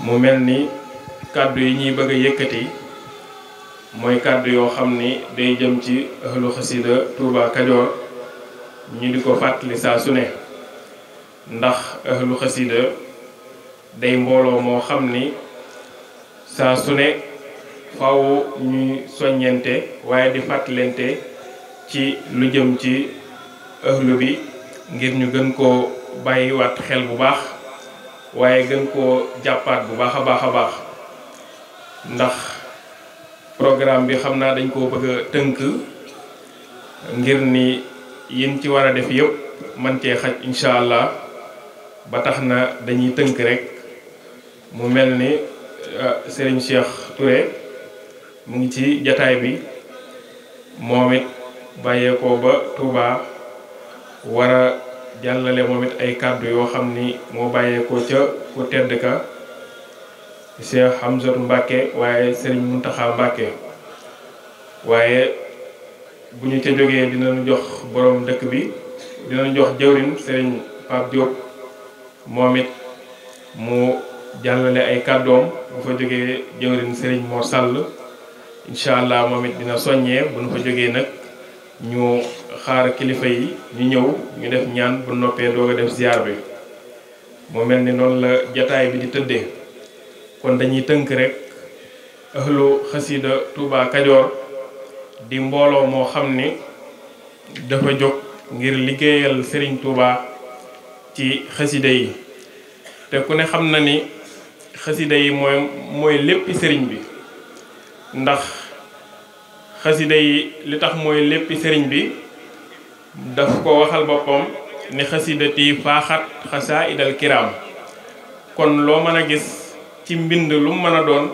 mu mel ni kàddu yi ñuy bëgg a yëkkati mooy kàddu yoo xam ni day jëm ci ahlu xasida Touba Kajoor ñu di ko fàttali saa su ne ndax ahlu xasida day mbooloo moo xam ni saa su ne faw ñuy soññente waaye di fàttalente ci lu jëm ci ahlu bi ngir ñu gën koo bàyyiwaat xel bu baax waaye gën koo jàppaat bu baax a baax ndax programme bi xam naa dañ koo bëgg a tënk ngir ni yin ci war a def yëpp man cee xaj incha allah ba tax na dañuy tënk rek mu mel ni Serigne Cheikh Touré mu ngi ci jataay bi moom it bàyyeekoo ba Touba war a jàllale moom it ay kàddu yoo xam ni moo bàyyeekoo ca ku tedd ka Cheikh Hamzatu Mbàkke waaye Serigne Muntaxa Mbàkke waaye bu ñu ca jógee dinañu jox borom dëkk bi dinañu jox jëwrin Serigne Pape Diop moom it mu jàllale ay kàddoom bu fa jógee jëwrin Serigne Mor Sall incha allah moom it dina soññee bu ñu fa jógee nag ñu xaar kilifa yi ñu ñëw ñu def ñaan bu noppee doog a def ziar bi moo mel ni noonu la jataay bi di tëddee kon dañuy tënk rek ahlu xasida Touba Kajoor di mbooloo moo xam ni dafa jóg ngir liggéeyal Serigne Touba ci xasida yi te ku ne xam na ni xasida yi mooy léppi sëriñ bi ndax xasida yi li tax mooy léppi sëriñ bi daf ko waxal boppam ni xasidati faaxat xasaa idal kiram kon loo mën a gis ci mbind lu mu mën a doon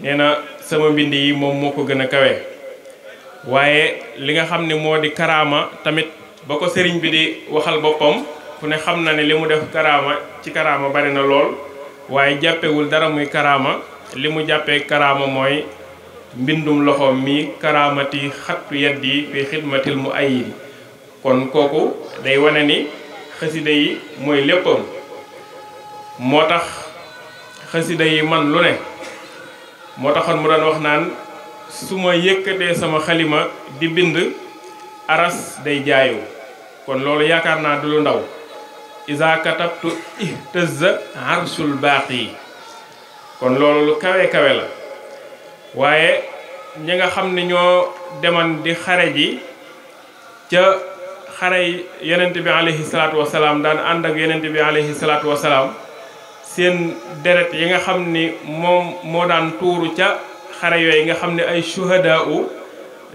nee na sama mbind yi moom moo ko gën a kawe waaye li nga xam ne moo di karaama tamit ba ko sëriñ bi di waxal boppam ku ne xam na ne li mu def karaama ci karaama bari na lool waaye jàppewul dara muy karaama li mu jàppee karaama mooy mbindum loxoom mi karaamati xattu yaddi fi xidmatil mu ayidi kon kooku day wane ni xasida yi mooy léppam moo tax xasida yi man lu ne moo taxoon mu doon wax naan su ma yëkkatee sama xalima di bind aras day jaayu kon loolu yaakaar naa du lu ndaw isa katabtu ihtazza arsul baaqi kon loolu lu kawe kawe la waaye ñi nga xam ne ñoo deman di xare ji ca xare yonent bi alayhi salaatu wasalaam daan ànd ak yonent bi alayhi salaatu wasalaam seen deret yi nga xam ni moom moo daan tuuru ca xare yooyu nga xam ne ay shuhadaa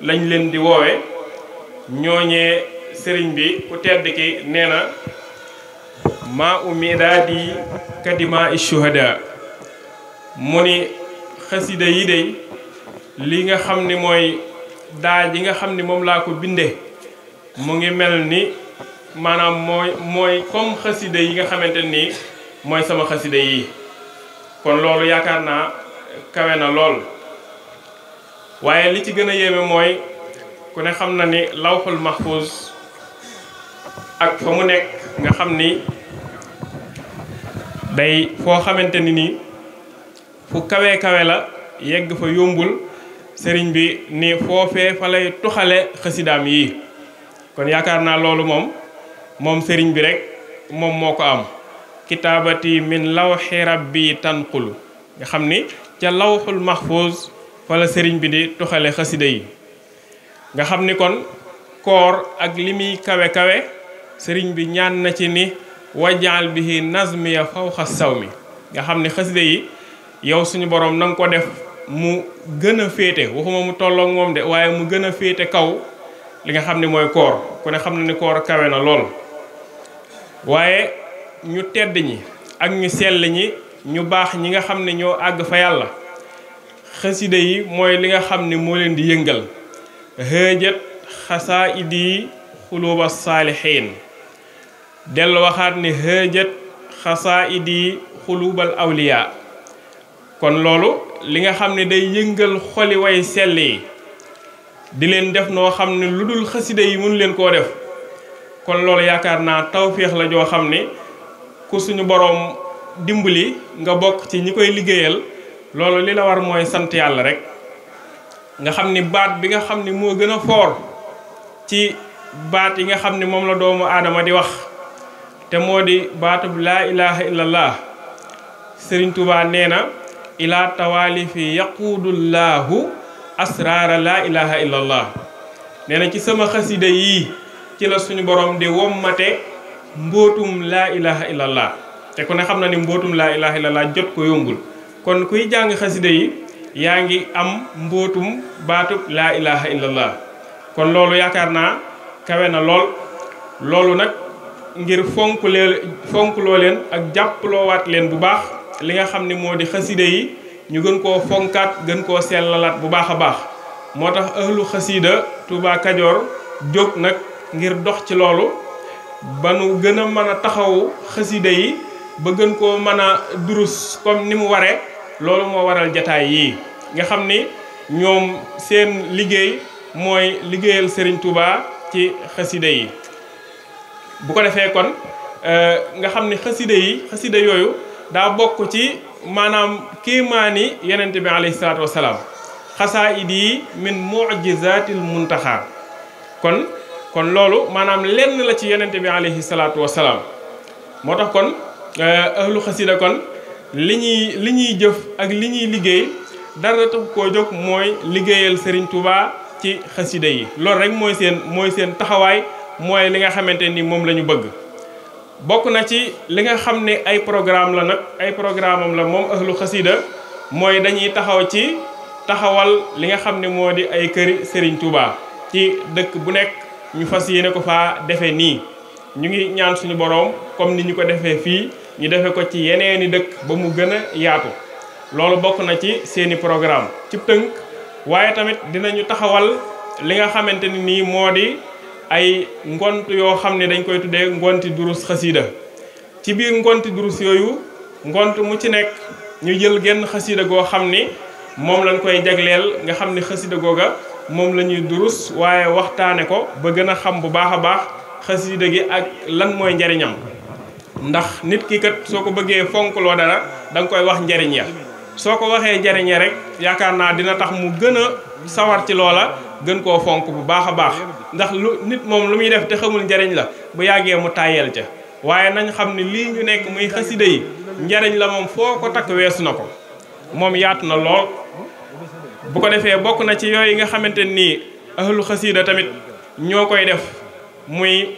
lañ leen di woowe ñooñee sëriñ bi ku tedd ki nee na maa umidaadi kadima shuhadaa mu ni xasida yi dey li nga xam ni mooy daa ji nga xam ni moom laa ko binde mu ngi mel ni maanaam mooy comme xasida yi nga xamante nii mooy sama xasida yi kon loolu yaakaar naa kawe na lool waaye li ci gën a yéeme mooy ku ne xam na ni lawxul mahfuz ak fa mu nekk nga xam ni day foo xamante ni fu kawe kawe la yegg fa yombul sëriñ bi ni foofee fa lay tuxale xasidaam yi kon yaakaar naa loolu moom sëriñ bi rek moom moo ko am kitaabati min lawxi rabbi tanqulu nga xam ni ca lawxul mahfuz fa la sëriñ bi di tuxale xasida yi nga xam ni kon koor ak li muy kawe kawe sëriñ bi ñaan na ci ni wajaal bihi nazmiya fawxa saw mi nga xam ni xasida yi yow suñu borom na nga ko def mu gën a féete waxuma mu tolloog moom de waaye mu gën a féete kaw li nga xam ne mooy koor ku ne xam na ni koor kawe na lool waaye ñu tedd ñi ak ñu sell ñi ñu baax ñi nga xam ne ñoo àgg fa yàlla xasida yi mooy li nga xam ne moo leen di yëngal hëjat xasaa idi xuluba saalihiin dellu waxaat ni hëjat xasaa idi xulubal awliya kon loolu li nga xam ne day yëngal xoli way sell yi di leen def noo xam ne lu dul xasida yi mënu leen koo def kon loolu yaakaar naa tawféex la joo xam ne ku suñu boroom dimbali nga bokk ci ñi koy liggéeyal loolu li la war mooy sant yàlla rek nga xam ni baat bi nga xam ni moo gën a foor ci baat yi nga xam ni moom la doomu aadama di wax te moo di baatub laa ilaha illallah Sëriñ Tuubaa nee na ilaa tawaalifi yaquudullaahu asraara laa ilaha illallah nee na ci sama xasida yii ci la suñu borom di wommate mbootum laa ilaha illallah te ku ne xam na ni mbootum laa ilaha illallah jot ko yombul kon kuy jàng xasida yi yaa ngi am mbootum baatub laa ilaha illallah kon loolu yaakaar naa kawe na loolu nag ngir fonkloo leen ak jàppaloowaat leen bu baax li nga xam ne moo di xasida yi ñu gën koo fonkaat gën koo sellalaat bu baax a baax moo tax ahlu xasida Touba Kajoor jóg nag ngir dox ci loolu ba nu gën a mën a taxawu xasida yi ba gën koo mën a durus comme ni mu waree loolu moo waral jataay yii nga xam ni ñoom seen liggéey mooy liggéeyal Serigne Touba ci xasida yi bu ko defee kon nga xam ni xasida yooyu daa bokk ci maanaam kéemaani yenent bi alayhi salaatu wasalaam xasaayid yi min mu'jizatil muntaxa kon loolu maanaam lenn la ci yenent bi alayhi salaatu wasalaam moo tax kon ahlu xasida kon li ñuy jëf ak li ñuy liggéey dara tax koo jóg mooy liggéeyal Serigne Touba ci xasida yi loolu rek mooy seen taxawaay mooy li nga xamante ni moom la ñu bëgg bokk na ci li nga xam ne ay programme la nag ay programme am la moom ahlu xasida mooy dañuy taxawal li nga xam ne moo di ay këri Serigne Touba ci dëkk bu nekk ñu fas yéene ko faa defee nii ñu ngi ñaan suñu boroom comme ni ñu ko defee fii ñu defe ko ci yeneeni dëkk ba mu gën a yaatu loolu bokk na ci seeni programme ci tënk waaye tamit dinañu taxawal li nga xamante ni nii moo di ay ngont yoo xam ne dañ koy tuddee ngonti durus xasida ci biir ngonti durus yooyu ngont mu ci nekk ñu jël genn xasida goo xam ni moom lañ koy jagleel nga xam ni xasida googa moom la ñuy durus waaye waxtaane ko ba gën a xam bu baax a baax xasida gi ak lan mooy njariñam ndax nit ki kat soo ko bëggee fonkloo dara da nga koy wax njariñ ya soo ko waxee njariñ ya rek yaakaar naa dina tax mu gën a sawar ci loola gën koo fonk bu baax a baax ndax nit moom lu muy def te xamul njariñ la bu yàggee mu tàyyeel ca waaye nañ xam ne lii ñu nekk muy xasida yi njariñ la moom foo ko takk weesu na ko moom yaatu na lool bu ko defee bokk na ci yooyu nga xamante nii ahlu xasida tamit ñoo koy def muy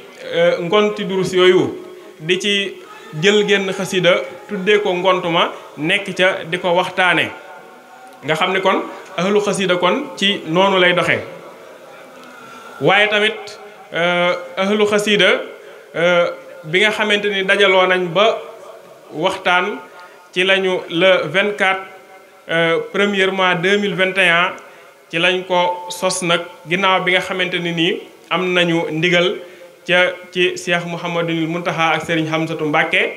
ngonti durus yooyu di ci jël genn xasida tuddee ko ngontuma nekk ca di ko waxtaane nga xam ni kon ahlu xasida kon ci noonu lay doxe waaye tamit ahlu xasida bi nga xamante ni dajaloo nañ ba waxtaan ci lañu le 24 mois 2021 ci lañ ko sos nag ginnaaw bi nga xamante ni nii am nañu ndigal ci Cheikh Mouhamadul Muntaxa ak Serigne Hamsatu Mbàkke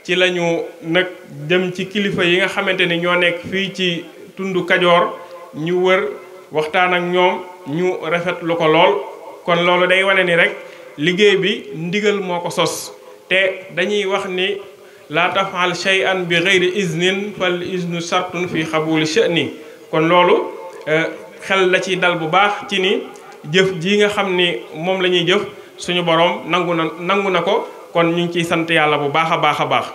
ci lañu nag jëm ci kilifa yi nga xamante ni ñoo nekk fii ci tundu Kajoor ñu wër waxtaan ak ñoom ñu rafetlu ko lool kon loolu day wane ni rek liggéey bi ndigal moo ko sos te dañuy wax ni laa tafal shay'an bi ghayri iznin fal iznu shartun fi xabuli sha'ni kon loolu xel la ci dal bu baax ci ni jëf ji nga xam ni moom la ñuy jëf suñu borom nangu na ko kon ñu ngi ciy sant yàlla bu baax a baax a baax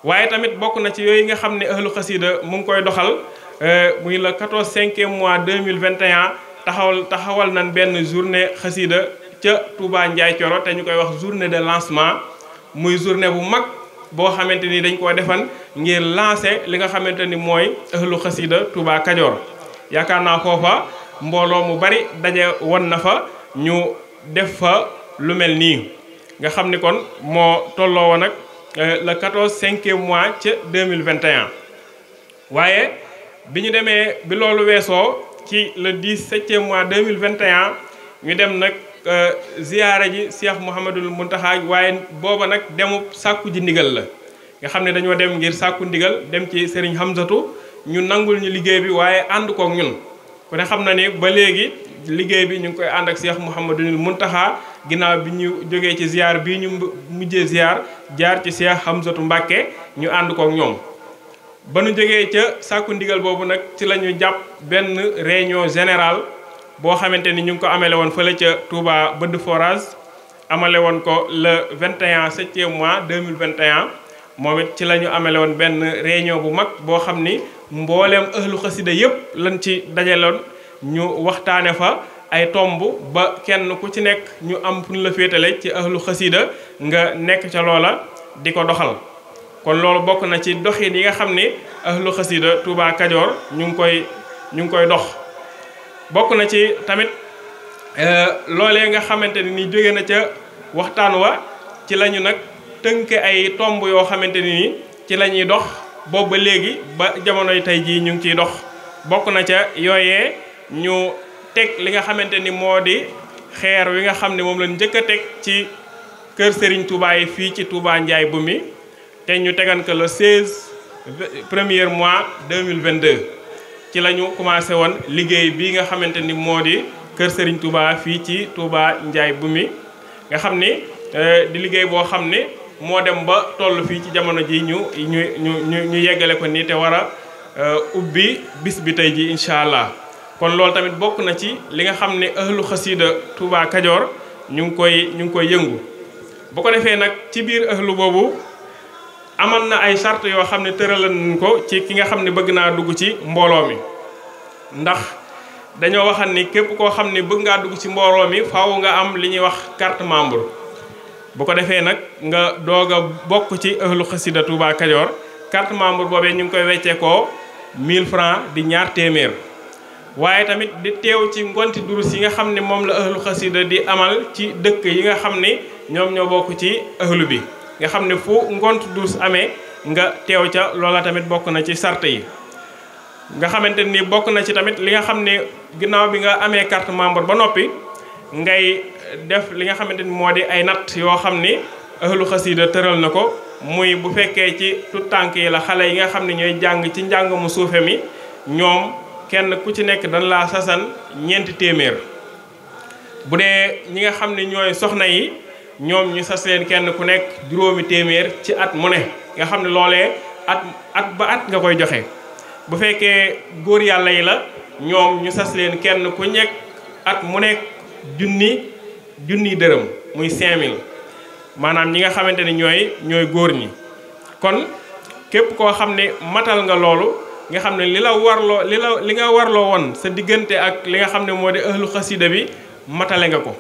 waaye tamit bokk na ci yooyu nga xam ne ahlu xasida mu ngi koy doxal muy le 14 mois 2021 taxawal nañ benn journée xasida ca Touba Ndiaye Thioro te ñu koy wax journée de lancement muy journée bu mag boo xamante ni dañ koo defan ngir lancer li nga xamante ni mooy ahlu xasida Touba Kajoor yaakaar naa foofa mbooloo mu bari daje won na fa ñu def fa lu mel nii nga xam ni kon moo tolloo woon nag le 14 mois ca 2021 waaye bi ñu demee bi loolu weesoo ci le 17 mois 2021 ñu dem nag ziyaara ji Cheikh Mouhamadul Muntaxa waaye booba nag demu sàkku ji ndigal la nga xam ne dañoo dem ngir sàkku ndigal dem ci Serigne Hamsatu ñu nangul ñu liggéey bi waaye ànd kook ñun ku ne xam na ni ba léegi liggéey bi ñu ngi koy ànd ak Cheikh Mouhamadul Muntaxa ginnaaw bi ñu jógee ci ziar bii ñu mujjee ziar jaar ci Cheikh Hamzatu Mbàkke ñu ànd kook ñoom. ba nu jógee ca sàkku ndigal boobu nag ci la ñu jàpp benn réunion générale boo xamante ni ñu ngi ko amele woon fële ca Touba Bëdd Forage amale woon ko le 21 septième mois 2021 moom it ci la ñu amele woon benn réunion bu mag boo xam ni mbooleem ahlu xasida yépp lañ ci dajaloon ñu waxtaane fa ay tomb ba kenn ku ci nekk ñu am fu ñu la féetale ci ahlu xasida nga nekk ca loola di ko doxal. kon loolu bokk na ci doxin yi nga xam ni ahlu xasida Touba Kajoor ñu ngi koy dox. bokk na ci tamit loolee nga xamante ni jóge na ca waxtaan wa ci lañu nag tënke ay tomb yoo xamante ni ci la ñuy dox boobu ba léegi ba jamonoy tey jii ñu ngi ciy dox. bokk na ca yooyee ñu teg li nga xamante ni moo di xeer wi nga xam ne moom lañ njëkk a teg ci kër Serigne Touba yi fii ci Touba Ndiaye Bumi te ñu tegan ko le 16 premier mois 2022 ci la ñu commencé woon liggéey bi nga xamante ni moo di kër Serigne Touba fii ci Touba Ndiaye Bumi nga xam ni di liggéey boo xam ni moo dem ba toll fii ci jamono ji ñu yeggale ko nii te war a ubbi bis bi tey ji incha allah. kon loolu tamit bokk na ci li nga xam ne ahlu xasida Touba Kajoor ñu ngi koy yëngu. bu ko defee nag ci biir ahlu boobu amal na ay charte yoo xam ne tëral nañ ko ci ki nga xam ne bëgg naa dugg ci mbooloo mi ndax dañoo waxal ni képp koo xam ne bëgg ngaa dugg ci mbooloo mi faaw nga am li ñuy wax carte membre. bu ko defee nag nga doog a bokk ci ahlu xasida Touba Kajoor carte membre boobee ñu ngi koy wecceekoo 1000 francs di ñaar téeméer. waaye tamit di teew ci ngonti durus yi nga xam ne moom la ahlu xasida di amal ci dëkk yi nga xam ne ñoom ñoo bokk ci ahlu bi nga xam ne fu ngont durus amee nga teew ca loola tamit bokk na ci sart yi. nga xamante ni bokk na ci tamit li nga xam ne ginnaaw bi nga amee carte membre ba noppi ngay def li nga xamante ni moo di ay natt yoo xam ni ahlu xasida tëral na ko muy bu fekkee ci tout tànk yi la xale yi nga xam ne ñooy jàng ci njàng mu suufe mi ñoom kenn ku ci nekk dañ laa sasan 4 téeméer. bu dee ñi nga xam ne ñooy soxna yi ñoom ñu sas leen kenn ku nekk 5 téeméer ci at mu ne nga xam ne loolee at ba at nga koy joxe. bu fekkee góor yàlla yi la ñoom ñu sas leen kenn ku nekk at mu nekk junni dërëm muy 5000 maanaam ñi nga xamante ni ñooy góor ñi. kon képp koo xam ne matal nga loolu nga xam ne li nga warloo woon sa diggante ak li nga xam ne moo di ahlu xasida bi matale nga ko.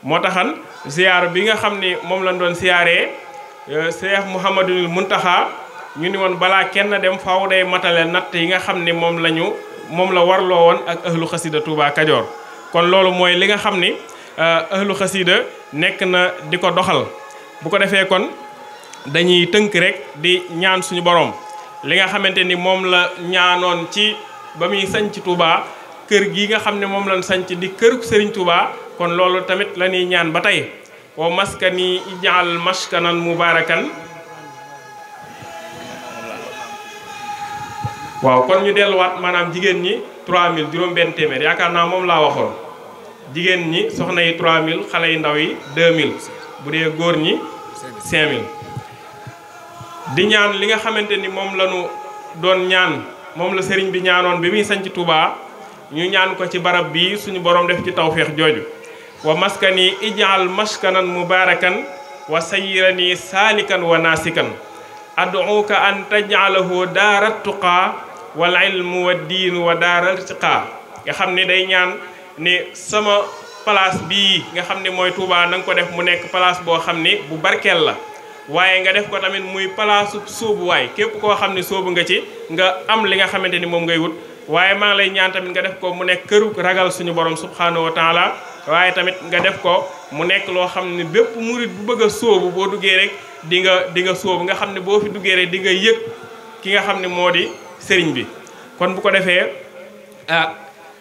moo taxan ziar bi nga xam ne moom lañ doon siyaaree Cheikh Mouhamadul Muntaxa ñu ni woon balaa kenn dem faaw day matale natt yi nga xam ne moom la warloo woon ak ahlu xasida Touba Kajoor. kon loolu mooy li nga xam ni ahlu xasida nekk na di ko doxal. bu ko defee kon dañuy tënk rek di ñaan suñu borom li nga xamante ni moom la ñaanoon ci ba muy sanc Touba kër gi nga xam ne moom lañ sanc di kër Serigne Touba kon loolu tamit la ñuy ñaan ba tey wa maskani ijaal maskanan mubarakan. waaw kon ñu delluwaat maanaam jigéen ñi 3000 juróom-benn téeméer yaakaar naa moom laa waxoon jigéen ñi soxna yi 3000 xale yu ndaw yi 2000 bu dee góor ñi 5000. di ñaan li nga xamante ni moom la ñu doon ñaan moom la sëriñ bi ñaanoon bi muy sanc Touba ñu ñaan ko ci barab bii suñu borom def ci tawféex jooju. wa maskani ijaal maskanan mubarakan wa sayyirani saalikan wa naasikan ad'uka an taj'alahu daarat tuqaa wal ilmu wa diin wa daaral tiqaa. nga xam ne day ñaan ne sama place bii nga xam ne mooy Touba na nga ko def mu nekk place boo xam ne bu barkeel la. waaye nga def ko tamit muy palaasu sóobu waay képp koo xam ne sóobu nga ci nga am li nga xamante ni moom ngay wut. waaye maa ngi lay ñaan tamit nga def ko mu nekk këru ragal suñu borom subhanahu wa taala. waaye tamit nga def ko mu nekk loo xam ne bépp murit bu bëgg a sóobu boo duggee rek di nga sóobu nga xam ne boo fi duggee rek di nga yëg ki nga xam ne moo di sëriñ bi. kon bu ko defee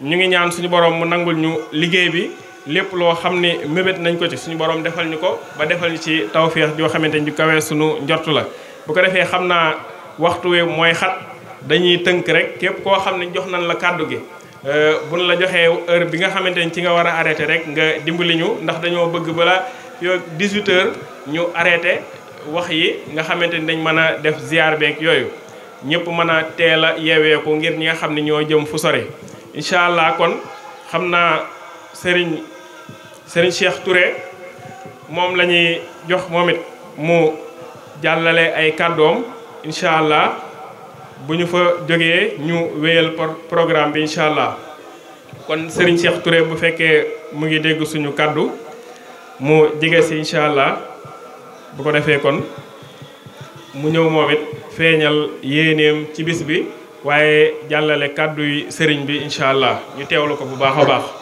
ñu ngi ñaan suñu borom mu nangul ñu liggéey bi lépp loo xam ne mébét nañ ko ci suñu borom defal ñu ko ba defal ñu ci tawféex joo xamante ni kawee suñu njortu la. bu ko defee xam naa waxtu wi mooy xat dañuy tënk rek képp koo xam ne jox nañ la kàddu gi buñ la joxee heure bi nga xamante ni ci nga war a arrêté rek nga dimbali ñu ndax dañoo bëgg bala yoo 18h ñu arrêté wax yi nga xamante ni dañ mën a def ziar beeg yooyu ñëpp mën a teel a yeeweeku ngir ñi nga xam ne ñoo jëm fu sore. incha allah kon xam naa Serigne Cheikh Touré moom la ñuy jox moom it mu jàllale ay kàddoom incha allah bu ñu fa jógee ñu wéyal programme bi incha allah kon Serigne Cheikh Touré bu fekkee mu ngi dégg suñu kàddu mu jege si incha allah bu ko defee kon mu ñëw moom it feeñal yéeneem ci bis bi waaye jàllale kàddu yi sëriñ bi incha allah ñu teewlu ko bu baax a baax.